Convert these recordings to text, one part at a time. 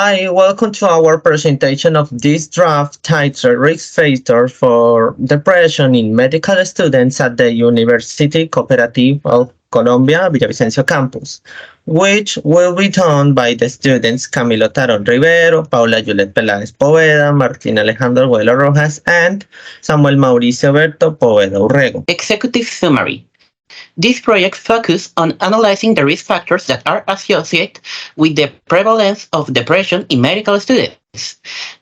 Hi, welcome to our presentation of this draft titled Risk Factors for Depression in Medical Students at the Universidad Cooperativa of Colombia, Villavicencio campus, which will be done by the students Camilo, Taron, Rivero, Paula, Julieth, Peláez, Poveda, Martín, Alejandro, Agudelo, Rojas, and Samuel, Mauricio, Heberto, Poveda, Urrego. Executive Summary. This project focuses on analyzing the risk factors that are associated with the prevalence of depression in medical students.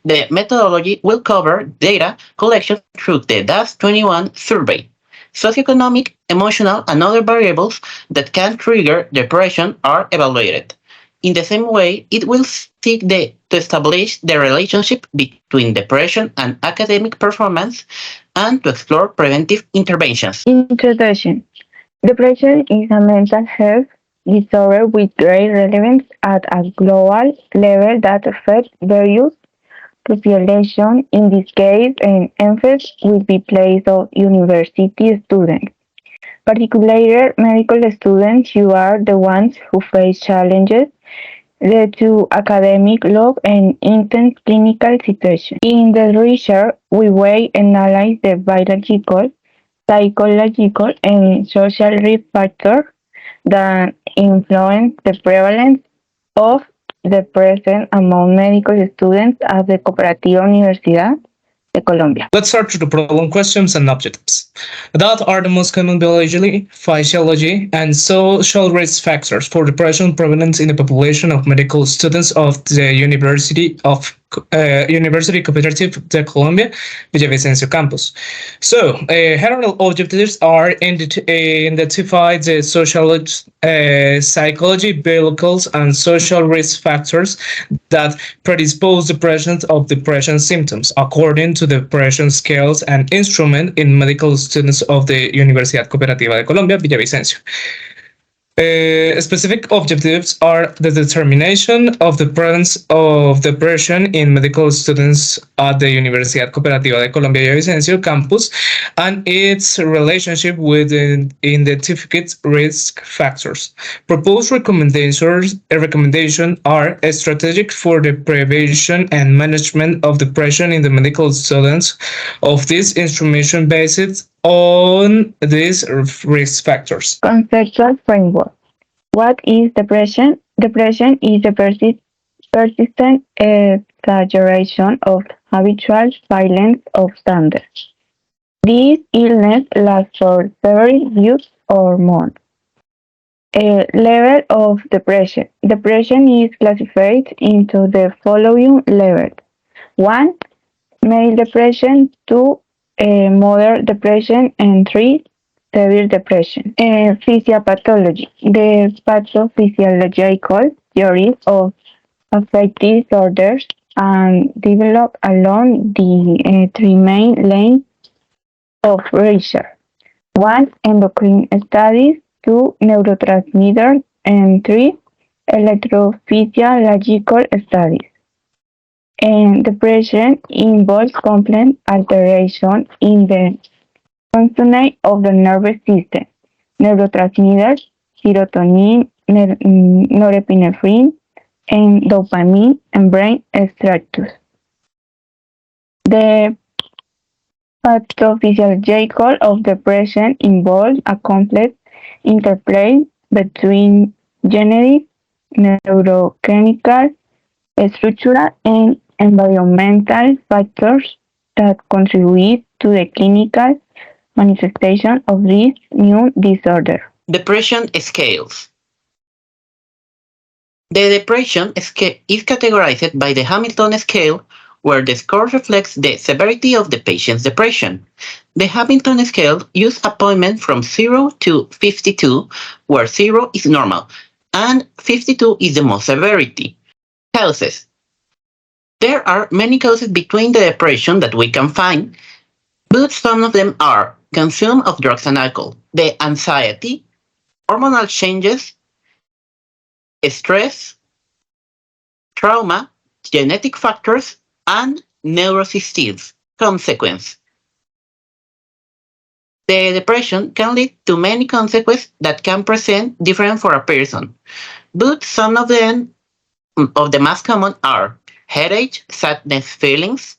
The methodology will cover data collection through the DAS-21 survey. Socioeconomic, emotional, and other variables that can trigger depression are evaluated. In the same way, it will seek to establish the relationship between depression and academic performance and to explore preventive interventions. Introduction. Depression is a mental health disorder with great relevance at a global level that affects various populations. In this case, an emphasis will be placed on university students, particularly medical students who are the ones who face challenges related to academic load and intense clinical situations. In the research, we will analyze the biological, psychological, and social risk factors that influence the prevalence of depression among medical students at the Cooperativa Universidad de Colombia. Let's start with the problem questions and objectives. That are the most common biology, physiology, and social risk factors for depression prevalence in the population of medical students of the University Cooperative de Colombia, Villavicencio campus. So, general objectives are identify the social, psychology, biological, and social risk factors that predispose the presence of depression symptoms according to the depression scales and instrument in medical students of the Universidad Cooperativa de Colombia, Villavicencio. Specific objectives are the determination of the presence of depression in medical students at the Universidad Cooperativa de Colombia Villavicencio campus and its relationship with identified risk factors. Proposed recommendations are strategic for the prevention and management of depression in the medical students of this instrumentation based on these risk factors. Conceptual framework. What is depression? Depression is the persistent exaggeration of habitual violence of standards. This illness lasts for several weeks or months. Level of depression. Depression is classified into the following levels. 1. Mild depression. 2. Moderate depression. And 3. Severe depression. Physiopathology. The pathophysiological theories of affective disorders and develop along the three main lanes of research. 1. Endocrine studies. 2. Neurotransmitters. And 3. Electrophysiological studies. And depression involves complete alteration in the function of the nervous system, neurotransmitters, serotonin, norepinephrine, and dopamine, and brain structures. The pathophysiological of depression involves a complex interplay between genetic, neurochemical, structural, and environmental factors that contribute to the clinical manifestation of this new disorder. Depression scales. The depression scale is categorized by the Hamilton scale, where the score reflects the severity of the patient's depression. The Hamilton scale uses a point from 0 to 52, where 0 is normal, and 52 is the most severity. Causes. There are many causes between the depression that we can find, but some of them are consume of drugs and alcohol, the anxiety, hormonal changes, stress, trauma, genetic factors, and neurosystems. Consequence. The depression can lead to many consequences that can present different for a person, but some of them of the most common are headache, sadness feelings,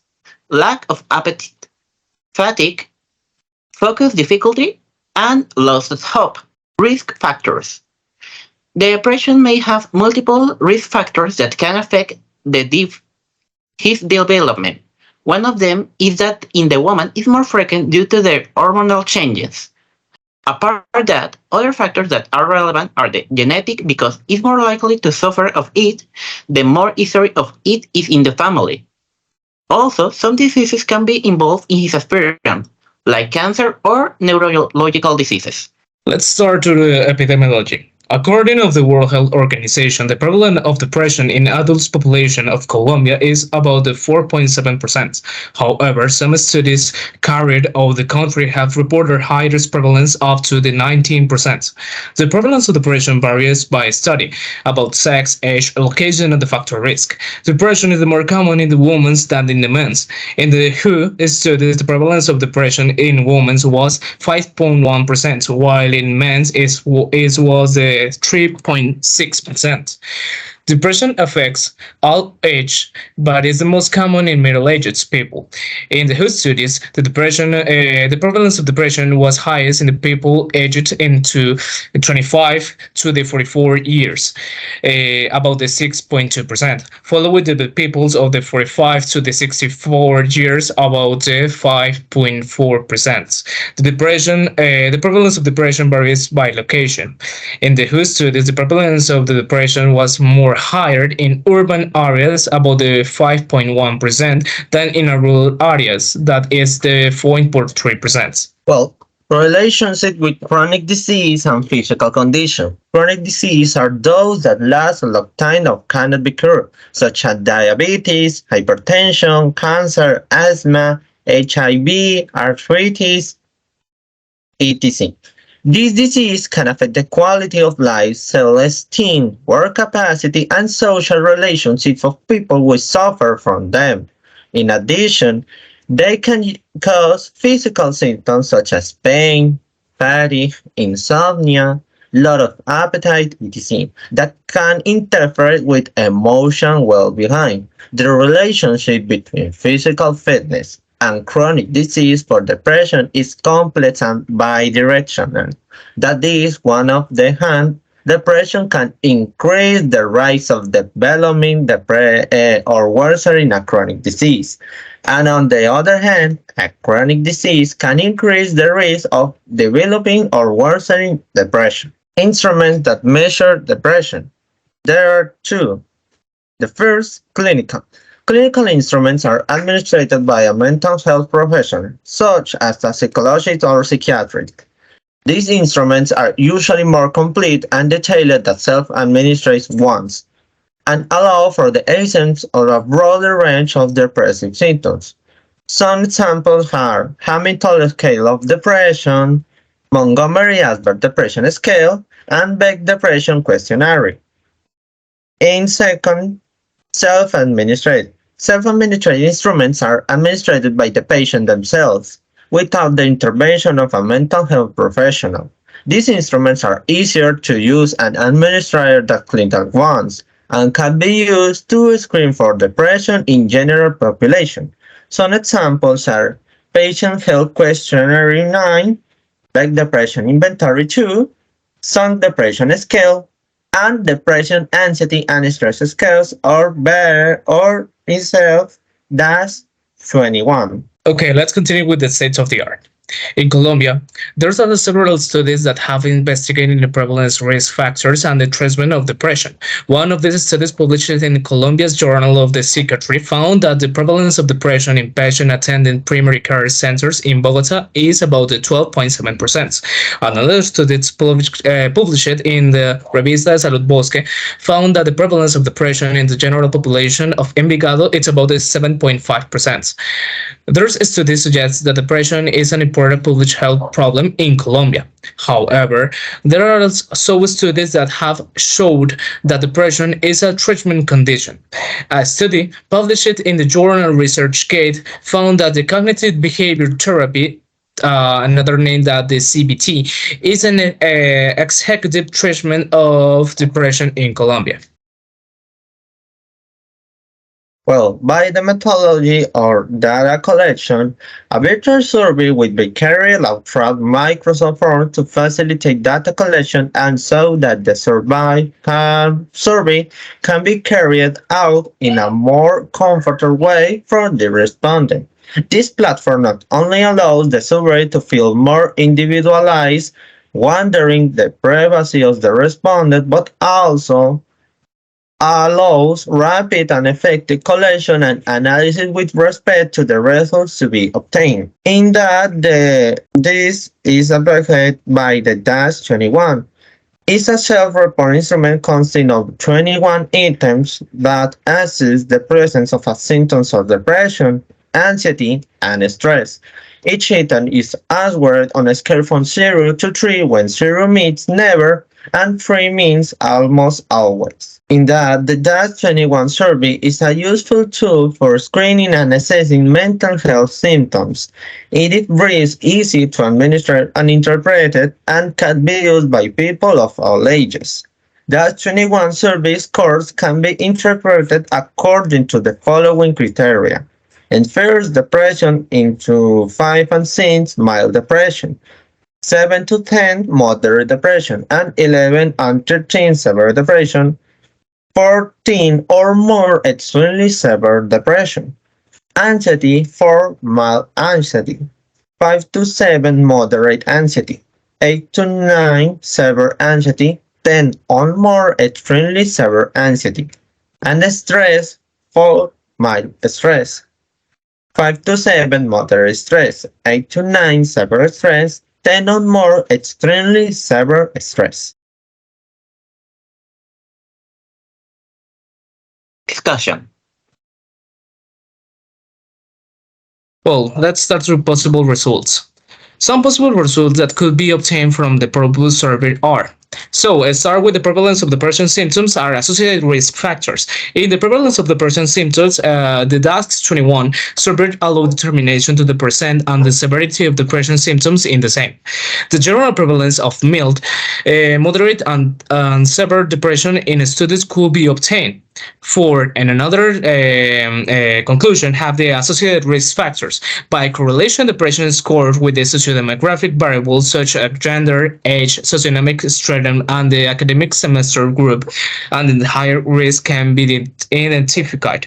lack of appetite, fatigue, focus difficulty, and loss of hope. Risk factors. Depression may have multiple risk factors that can affect his development. One of them is that in the woman is more frequent due to the hormonal changes. Apart from that, other factors that are relevant are the genetic because it's more likely to suffer of it the more history of it is in the family. Also, some diseases can be involved in his appearance, like cancer or neurological diseases. Let's start to the epidemiology. According to the World Health Organization, the prevalence of depression in adult population of Colombia is about 4.7%. However, some studies carried out the country have reported higher prevalence up to the 19%. The prevalence of depression varies by study about sex, age, location, and the factor risk. Depression is more common in the women than in the men. In the WHO studies, the prevalence of depression in women was 5.1%, while in men it was 3.6%. Depression affects all age, but is the most common in middle-aged people. In the WHO studies, the prevalence of depression was highest in the people aged into 25 to the 44 years, about the 6.2%, followed with the peoples of the 45 to the 64 years, about the 5.4%. The prevalence of depression varies by location. In the WHO studies, the prevalence of the depression was more higher in urban areas, about the 5.1%, than in rural areas, that is the 4.3%. Well, relationship with chronic disease and physical condition. Chronic disease are those that last a long time or cannot be cured, such as diabetes, hypertension, cancer, asthma, HIV, arthritis, etc. This disease can affect the quality of life, self-esteem, work capacity, and social relationships of people who suffer from them. In addition, they can cause physical symptoms such as pain, fatigue, insomnia, loss of appetite, etc. that can interfere with emotional well-being. The relationship between physical fitness and chronic disease for depression is complex and bidirectional. That is, one of the hand, depression can increase the risk of developing or worsening a chronic disease. And on the other hand, a chronic disease can increase the risk of developing or worsening depression. Instruments that measure depression. There are two. The first, clinical. Clinical instruments are administered by a mental health professional, such as a psychologist or psychiatrist. These instruments are usually more complete and detailed than self-administered ones, and allow for the absence of a broader range of depressive symptoms. Some examples are Hamilton Scale of Depression, Montgomery-Åsberg Depression Scale, and Beck Depression Questionnaire. In second, self-administered. Self-administered instruments are administered by the patient themselves, without the intervention of a mental health professional. These instruments are easier to use and administer than clinical ones, and can be used to screen for depression in general population. Some examples are Patient Health Questionnaire 9, Beck Depression Inventory 2, Sun Depression Scale, and Depression Anxiety and Stress Scales, or BEAR, or itself-21. Okay, let's continue with the state of the art. In Colombia, there's several studies that have investigated the prevalence, risk factors, and the treatment of depression. One of these studies, published in Colombia's Journal of the Psychiatry, found that the prevalence of depression in patients attending primary care centers in Bogota is about 12.7%. Another study published in the Revista de Salud Bosque found that the prevalence of depression in the general population of Envigado is about 7.5%. There's studies suggest that depression is an important public health problem in Colombia. However, there are also studies that have showed that depression is a treatment condition. A study published in the journal ResearchGate found that the cognitive behavior therapy, another name that the CBT, is an executive treatment of depression in Colombia. Well, by the methodology or data collection, a virtual survey will be carried out through Microsoft Forms to facilitate data collection and so that the survey can be carried out in a more comfortable way for the respondent. This platform not only allows the survey to feel more individualized, wondering the privacy of the respondent, but also allows rapid and effective collection and analysis with respect to the results to be obtained. In that, this is affected by the DAS-21. It's a self-report instrument consisting of 21 items that assess the presence of a symptoms of depression, anxiety, and stress. Each item is answered on a scale from 0 to 3 when 0 means never and 3 means almost always. In that, the DAS-21 survey is a useful tool for screening and assessing mental health symptoms. It is very easy to administer and interpret it and can be used by people of all ages. DAS-21 survey scores can be interpreted according to the following criteria. And first, depression into 5 and 6, mild depression. 7 to 10, moderate depression, and 11 and 13, severe depression. 14 or more, extremely severe depression. Anxiety, 4, mild anxiety. 5 to 7, moderate anxiety. 8 to 9, severe anxiety. 10 or more, extremely severe anxiety. And stress, 4, mild stress. 5 to 7, moderate stress. 8 to 9, severe stress. 10 or more, extremely severe stress. Discussion. Well, let's start with possible results. Some possible results that could be obtained from the proposed survey are: so, let's start with the prevalence of depression symptoms are associated risk factors. In the prevalence of depression symptoms, the DAS-21 survey allowed determination to the percent and the severity of depression symptoms in the same. The general prevalence of mild, moderate, and severe depression in studies could be obtained. For and another conclusion have the associated risk factors. By correlation, depression is scored with the sociodemographic variables such as gender, age, socioeconomic stratum, and the academic semester group, and the higher risk can be identified.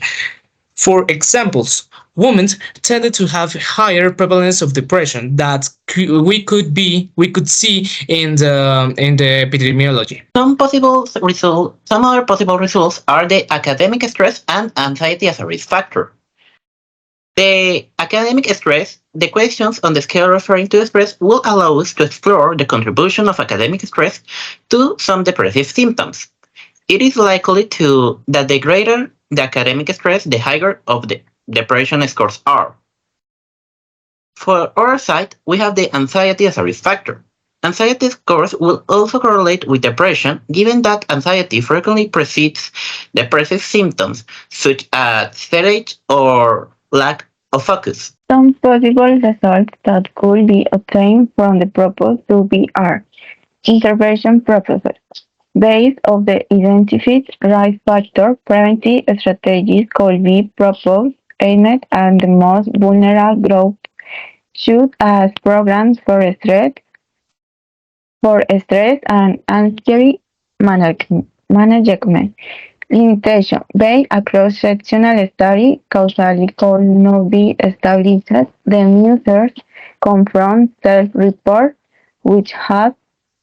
For examples, women tended to have higher prevalence of depression that we could see in the epidemiology. Some other possible results are the academic stress and anxiety as a risk factor. The academic stress, the questions on the scale referring to stress will allow us to explore the contribution of academic stress to some depressive symptoms. It is likely that the greater the academic stress, the higher of the depression scores are. For our side, we have the anxiety as a risk factor. Anxiety scores will also correlate with depression, given that anxiety frequently precedes depressive symptoms, such as headache or lack of focus. Some possible results that could be obtained from the proposed survey are: intervention proposal. Based on the identified risk factor, preventive strategies could be proposed aimed at the most vulnerable group, such as programs for stress and anxiety management. Limitation. Based a cross-sectional study, causality could not be established. The users confront self-report, which has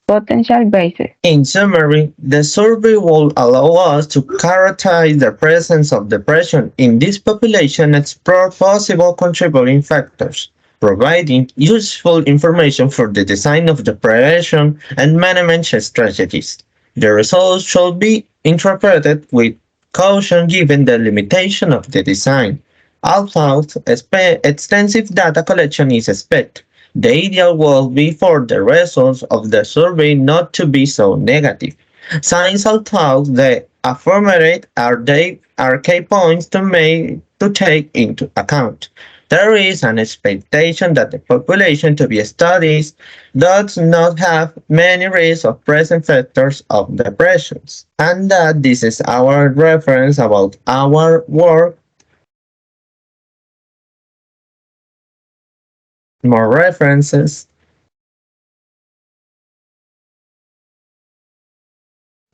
potential basis. In summary, the survey will allow us to characterize the presence of depression in this population and explore possible contributing factors, providing useful information for the design of the prevention and management strategies. The results should be interpreted with caution given the limitation of the design. Although extensive data collection is expected, the ideal will be for the results of the survey not to be so negative. Since although the affirmative are key points to take into account. There is an expectation that the population to be studied does not have many risks of present factors of depressions, and that this is our reference about our work more references.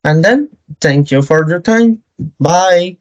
And then, thank you for your time. Bye.